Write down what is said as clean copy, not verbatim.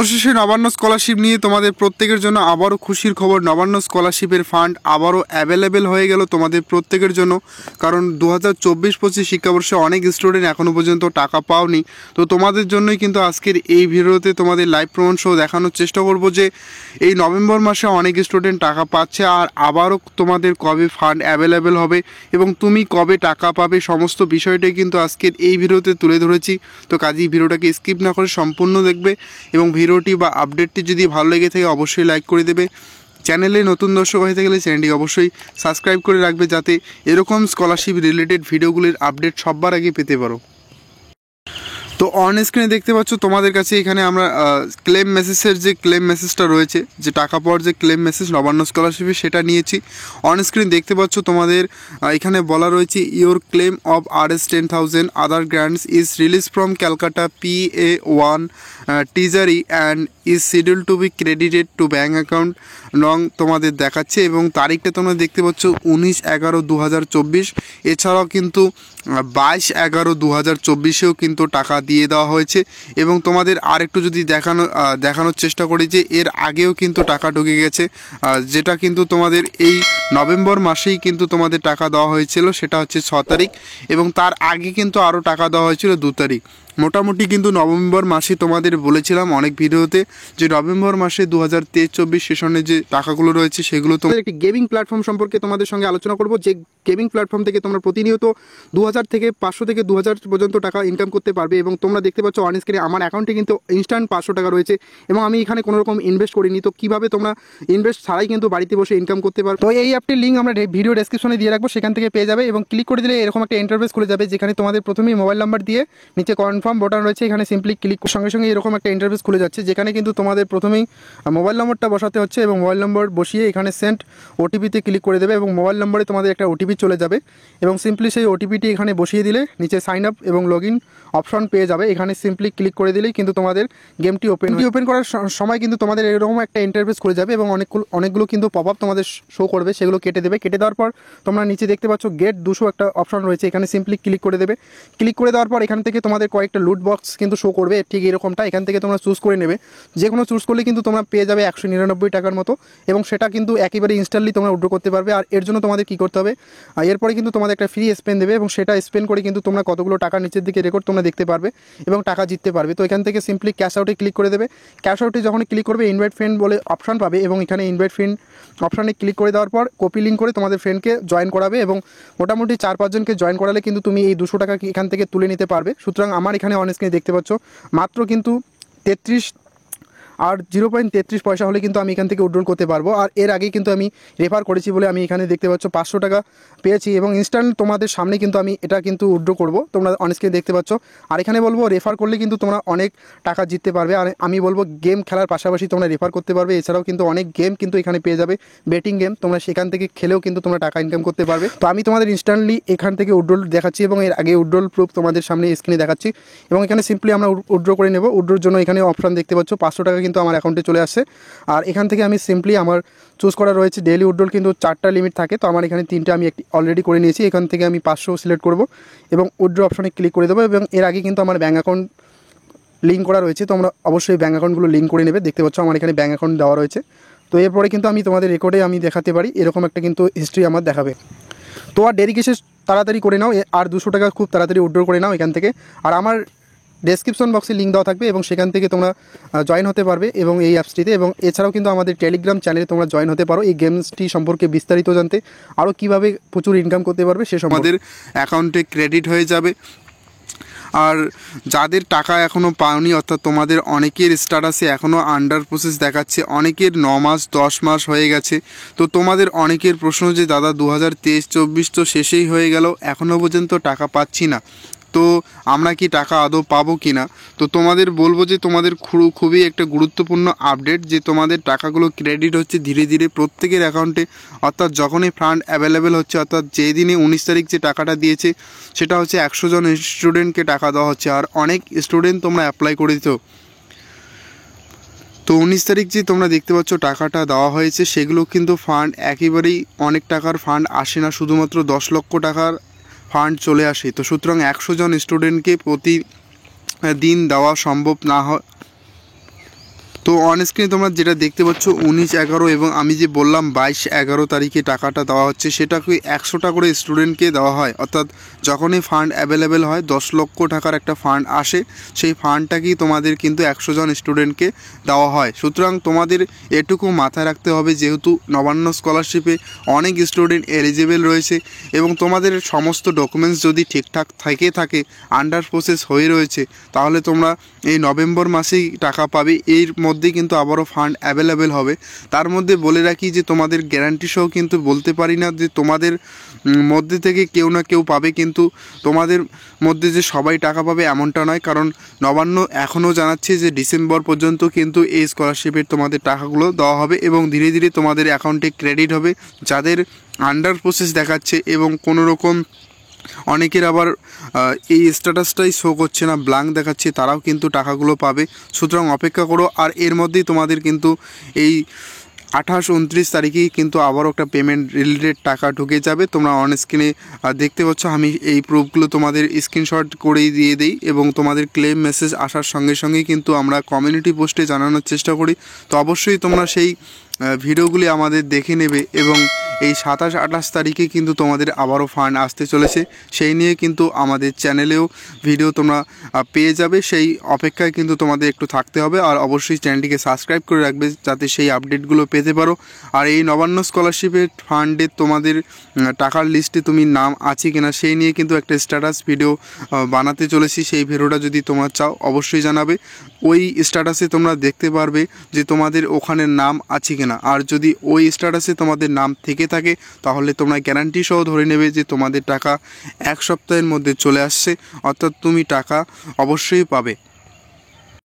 অবশেষে নবান্ন স্কলারশিপ নিয়ে তোমাদের প্রত্যেকের জন্য আবারও খুশির খবর। নবান্ন স্কলারশিপের ফান্ড আবারও অ্যাভেলেবেল হয়ে গেল তোমাদের প্রত্যেকের জন্য। কারণ 2024-25 শিক্ষাবর্ষে অনেক স্টুডেন্ট এখনও পর্যন্ত টাকা পাওনি। তো তোমাদের জন্যই কিন্তু আজকের এই ভিডিওতে তোমাদের লাইভ প্রমাণ সহ দেখানোর চেষ্টা করব যে এই নভেম্বর মাসে অনেক স্টুডেন্ট টাকা পাচ্ছে, আর আবারও তোমাদের কবে ফান্ড অ্যাভেলেবেল হবে এবং তুমি কবে টাকা পাবে সমস্ত বিষয়টাই কিন্তু আজকের এই ভিডিওতে তুলে ধরেছি। তো কাজেই ভিডিওটাকে স্কিপ না করে সম্পূর্ণ দেখবে এবং ভিডিওটি বা আপডেটটি যদি ভালো লেগে থাকে অবশ্যই লাইক করে দেবে। চ্যানেলে নতুন দর্শক হয়ে থাকলে চ্যানেলটি অবশ্যই সাবস্ক্রাইব করে রাখবে যাতে এরকম স্কলারশিপ রিলেটেড ভিডিওগুলির আপডেট সবার আগে পেতে পারো। তো অন স্ক্রিনে দেখতে পাচ্ছ তোমাদের কাছে এখানে আমরা ক্লেম মেসেজের যে ক্লেম মেসেজটা রয়েছে, যে টাকা পাওয়ার যে ক্লেম মেসেজ নবান্ন স্কলারশিপে, সেটা নিয়েছি। অন স্ক্রিন দেখতে পাচ্ছ তোমাদের এখানে বলা রয়েছে your claim of Rs 10,000 other grants is release from Calcutta PA1 treasury and is schedule to be credited to bank account রং তোমাদের দেখাচ্ছে এবং তারিখটা তোমরা দেখতে পাচ্ছ 19/11/2024। এছাড়াও কিন্তু 22/11/2024-এও কিন্তু টাকা দিয়ে দেওয়া হয়েছে। এবং তোমাদের আরেকটু যদি দেখানোর চেষ্টা করি যে এর আগেও কিন্তু টাকা ঢুকে গেছে, যেটা কিন্তু তোমাদের এই নভেম্বর মাসেই কিন্তু তোমাদের টাকা দেওয়া হয়েছিল, সেটা হচ্ছে 6 তারিখ, এবং তার আগে কিন্তু আরও টাকা দেওয়া হয়েছিল 2 তারিখ। মোটামুটি কিন্তু নভেম্বর মাসে তোমাদের বলেছিলাম অনেক ভিডিওতে যে নভেম্বর মাসে 2023-24 সেশনে যে টাকাগুলো রয়েছে সেগুলো তোমাদের একটি গেমিং প্ল্যাটফর্ম সম্পর্কে তোমাদের সঙ্গে আলোচনা করব, যে গেমিং প্ল্যাটফর্ম থেকে তোমরা প্রতিনিয়ত 2000 থেকে 500 থেকে 2000 পর্যন্ত টাকা ইনকাম করতে পারবে। এবং তোমরা দেখতে পাচ্ছ অন স্ক্রিনে আমার অ্যাকাউন্টে কিন্তু ইনস্ট্যান্ট 500 টাকা রয়েছে এবং আমি এখানে কোনো রকম ইনভেস্ট করিনি। তো কীভাবে তোমরা ইনভেস্ট ছাড়াই কিন্তু বাড়িতে বসে ইনকাম করতে পারো, তো এই অ্যাপটির লিঙ্ক আমরা ভিডিও ডেসক্রিপশনে দিয়ে রাখবো, সেখান থেকে পেয়ে যাবে। এবং ক্লিক করে দিলে এরকম একটা ইন্টারফেস খুলে যাবে, যেখানে তোমাদের প্রথমেই মোবাইল নাম্বার দিয়ে নিচে কনফার্ম বাটন রয়েছে, এখানে সিম্পলি ক্লিক সঙ্গে সঙ্গে এরকম একটা ইন্টারফেস খুলে যাচ্ছে, যেখানে কিন্তু তোমাদের প্রথমেই মোবাইল নম্বরটা বসাতে হচ্ছে এবং মোবাইল নম্বর বসিয়ে এখানে সেন্ড ওটিপিতে ক্লিক করে দেবে এবং মোবাইল নম্বরে তোমাদের একটা ওটিপি চলে যাবে এবং সিম্পলি সেই ওটিপিটি এখানে বসিয়ে দিলে নিচে সাইন আপ এবং লগ ইন অপশন পেয়ে যাবে। এখানে সিম্পলি ক্লিক করে দিলেই কিন্তু তোমাদের গেমটি ওপেন করার সময় কিন্তু তোমাদের এরকম একটা ইন্টারফেস খুলে যাবে এবং অনেকগুলো কিন্তু পপ আপ তোমাদের শো করবে, সেগুলো কেটে দেবে। কেটে দেওয়ার পর তোমরা নিচে দেখতে পাচ্ছ গেট 200 একটা অপশন রয়েছে, এখানে সিম্পলি ক্লিক করে দেবে। ক্লিক করে দেওয়ার পর এখান থেকে তোমাদের কয়েকটা লুট বক্স কিন্তু শো করবে, ঠিক এরকমটা। এখান থেকে তোমরা চুজ করে নেবে, যে কোনো চুজ করলে কিন্তু তোমরা পেয়ে যাবে 199 টাকার মতো এবং সেটা কিন্তু একেবারে ইনস্ট্যান্টলি তোমরা উইথড্র করতে পারবে। আর এর জন্য তোমাদের কী করতে হবে, এরপরে কিন্তু তোমাদের একটা ফ্রি স্পেন দেবে এবং সেটা স্পেন করে কিন্তু তোমরা কতগুলো টাকা নিচের দিকে রেকর্ড তোমরা দেখতে পারবে এবং টাকা জিততে পারবে। তো এখান থেকে সিম্পলি ক্যাশ আউটে ক্লিক করে দেবে। ক্যাশ আউটে যখন ক্লিক করবে ইনভাইট ফ্রেন্ড বলে অপশন পাবে এবং এখানে ইনভাইট ফ্রেন্ড অপশানে ক্লিক করে দেওয়ার পর কপি লিঙ্ক করে তোমাদের ফ্রেন্ডকে জয়েন করাবে এবং মোটামুটি 4-5 জনকে জয়েন করালে কিন্তু তুমি এই 200 টাকা এখান থেকে তুলে নিতে পারবে। সুতরাং আমার এখানে অন স্ক্রিনে দেখতে পাচ্ছ মাত্র কিন্তু 33 আর 0.33 পয়সা হলে কিন্তু আমি এখান থেকে উইথড্র করতে পারবো। আর এর আগে কিন্তু আমি রেফার করেছি বলে আমি এখানে দেখতে পাচ্ছ 500 টাকা পেয়েছি এবং ইনস্ট্যান্ট তোমাদের সামনে কিন্তু আমি এটা কিন্তু উইথড্র করবো, তোমরা অন স্ক্রিনে দেখতে পাচ্ছ। আর এখানে বলবো রেফার করলে কিন্তু তোমরা অনেক টাকা জিততে পারবে। আর আমি বলবো গেম খেলার পাশাপাশি তোমরা রেফার করতে পারবে। এছাড়াও কিন্তু অনেক গেম কিন্তু এখানে পেয়ে যাবে, বেটিং গেম, তোমরা সেখান থেকে খেলেও কিন্তু তোমরা টাকা ইনকাম করতে পারবে। তো আমি তোমাদের ইনস্ট্যান্টলি এখান থেকে উইথড্র দেখাচ্ছি এবং এর আগে উইথড্র প্রুফ তোমাদের সামনে স্ক্রিনে দেখাচ্ছি এবং এখানে সিম্পলি আমরা উইথড্র করে নেব। উইথড্রোর জন্য এখানে অপশান দেখতে পাচ্ছ 500 টাকা কিন্তু আমার অ্যাকাউন্টে চলে আসছে। আর এখান থেকে আমি সিম্পলি আমার চুজ করা রয়েছে ডেইলি উইথড্রল, কিন্তু 4টা লিমিট থাকে, তো আমার এখানে 3টে আমি অলরেডি করে নিয়েছি। এখান থেকে আমি 500 সিলেক্ট করব এবং উইথড্র অপশনে ক্লিক করে দেবো এবং এর আগে কিন্তু আমার ব্যাঙ্ক অ্যাকাউন্ট লিঙ্ক করা রয়েছে, তোমরা অবশ্যই ব্যাঙ্ক অ্যাকাউন্টগুলো লিঙ্ক করে নেবে। দেখতে পাচ্ছ আমার এখানে ব্যাঙ্ক অ্যাকাউন্ট দেওয়া রয়েছে। তো এরপরে কিন্তু আমি তোমাদের রেকর্ডে আমি দেখাতে পারি, এরকম একটা কিন্তু হিস্ট্রি আমার দেখাবে। তো আর দেরি কিসে, তাড়াতাড়ি করে নাও, আর 200 টাকা খুব তাড়াতাড়ি উইথড্র করে নাও এখান থেকে। আর আমার ডেসক্রিপশন বক্সে লিঙ্ক দেওয়া থাকবে এবং সেখান থেকে তোমরা জয়েন হতে পারবে এবং এই অ্যাপসটিতে। এবং এছাড়াও কিন্তু আমাদের টেলিগ্রাম চ্যানেলে তোমরা জয়েন হতে পারো এই গেমসটি সম্পর্কে বিস্তারিত জানতে, আরও কীভাবে প্রচুর ইনকাম করতে পারবে সে আমাদের অ্যাকাউন্টে ক্রেডিট হয়ে যাবে। আর যাদের টাকা এখনও পাওনি, অর্থাৎ তোমাদের অনেকের স্ট্যাটাসে এখনও আন্ডার প্রসেস দেখাচ্ছে, অনেকের 9 মাস 10 মাস হয়ে গেছে। তো তোমাদের অনেকের প্রশ্ন যে দাদা 2023-24 তো শেষেই হয়ে গেল, এখনও পর্যন্ত টাকা পাচ্ছি না, তো আমরা কি টাকা আদৌ পাবো কি না। তো তোমাদের বলবো যে তোমাদের খুবই একটা গুরুত্বপূর্ণ আপডেট যে তোমাদের টাকাগুলো ক্রেডিট হচ্ছে ধীরে ধীরে প্রত্যেকের অ্যাকাউন্টে, অর্থাৎ যখনই ফান্ড অ্যাভেলেবেল হচ্ছে, অর্থাৎ যেই দিনে 19 তারিখ যে টাকাটা দিয়েছে সেটা হচ্ছে 100 জন স্টুডেন্টকে টাকা দেওয়া হচ্ছে। আর অনেক স্টুডেন্ট তোমরা অ্যাপ্লাই করে দিত, তো 19 তারিখ যে তোমরা দেখতে পাচ্ছ টাকাটা দেওয়া হয়েছে, সেগুলো কিন্তু ফান্ড একেবারেই অনেক টাকার ফান্ড আসে না, শুধুমাত্র 10 লক্ষ টাকার ফান্ড চলে আসে। তো সুতরাং 100 জন স্টুডেন্টকে প্রতিদিন দেওয়া সম্ভব না হয়, তো অন স্ক্রিনে তোমরা যেটা দেখতে পাচ্ছ 19/11 এবং আমি যে বললাম 22/11 তারিখে টাকাটা দেওয়া হচ্ছে, সেটাকে 100টা করে স্টুডেন্টকে দেওয়া হয়। অর্থাৎ যখনই ফান্ড অ্যাভেলেবেল হয় 10 লক্ষ টাকার একটা ফান্ড আসে, সেই ফান্ডটাকেই তোমাদের কিন্তু 100 জন স্টুডেন্টকে দেওয়া হয়। সুতরাং তোমাদের এটুকু মাথায় রাখতে হবে, যেহেতু নবান্ন স্কলারশিপে অনেক স্টুডেন্ট এলিজিবল রয়েছে এবং তোমাদের সমস্ত ডকুমেন্টস যদি ঠিকঠাক থাকে আন্ডার প্রসেস হয়ে রয়েছে, তাহলে তোমরা এই নভেম্বর মাসেই টাকা পাবে। এর মধ্যেই কিন্তু আবারও ফান্ড অ্যাভেলেবেল হবে। তার মধ্যে বলে রাখি যে তোমাদের গ্যারান্টি সহ কিন্তু বলতে পারি না যে তোমাদের মধ্যে থেকে কেউ না কেউ পাবে, কিন্তু তোমাদের মধ্যে যে সবাই টাকা পাবে এমনটা নয়। কারণ নবান্ন এখনও জানাচ্ছে যে ডিসেম্বর পর্যন্ত কিন্তু এই স্কলারশিপের তোমাদের টাকাগুলো দেওয়া হবে এবং ধীরে ধীরে তোমাদের অ্যাকাউন্টে ক্রেডিট হবে। যাদের আন্ডার প্রসেস দেখাচ্ছে এবং কোনো রকম অনেকের আবার এই স্ট্যাটাসটাই শো করছে না, ব্ল্যাঙ্ক দেখাচ্ছে, তারাও কিন্তু টাকাগুলো পাবে। সুতরাং অপেক্ষা করো। আর এর মধ্যেই তোমাদের কিন্তু এই 28-29 তারিখেই কিন্তু আবারও একটা পেমেন্ট রিলেটেড টাকা ঢুকে যাবে। তোমরা অন স্ক্রিনে দেখতে পাচ্ছ, আমি এই প্রুফগুলো তোমাদের স্ক্রিনশট করেই দিয়ে দিই এবং তোমাদের ক্লেম মেসেজ আসার সঙ্গে সঙ্গেই কিন্তু আমরা কমিউনিটি পোস্টে জানানোর চেষ্টা করি। তো অবশ্যই তোমরা সেই ভিডিওগুলি আমাদের দেখে নেবে এবং এই 27-28 তারিখে কিন্তু তোমাদের আবারও ফান্ড আসতে চলেছে। সেই নিয়ে কিন্তু আমাদের চ্যানেলেও ভিডিও তোমরা পেয়ে যাবে। সেই অপেক্ষায় কিন্তু তোমাদের একটু থাকতে হবে। আর অবশ্যই চ্যানেলটিকে সাবস্ক্রাইব করে রাখবে যাতে সেই আপডেটগুলো পেতে পারো। আর এই নবান্ন স্কলারশিপের ফান্ডে তোমাদের টাকার লিস্টে তুমি নাম আছে কিনা সেই নিয়ে কিন্তু একটা স্ট্যাটাস ভিডিও বানাতে চলেছি। সেই ভিডিওটা যদি তোমরা চাও অবশ্যই জানাবে। ওই স্ট্যাটাসে তোমরা দেখতে পারবে যে তোমাদের ওখানে নাম আছে কিনা। আর যদি ওই স্ট্যাটাসে তোমাদের নাম থেকে থাকে তাহলে তোমরা গ্যারান্টি সহ ধরে নেবে যে তোমাদের টাকা 1 সপ্তাহের মধ্যে চলে আসছে, অর্থাৎ তুমি টাকা অবশ্যই পাবে।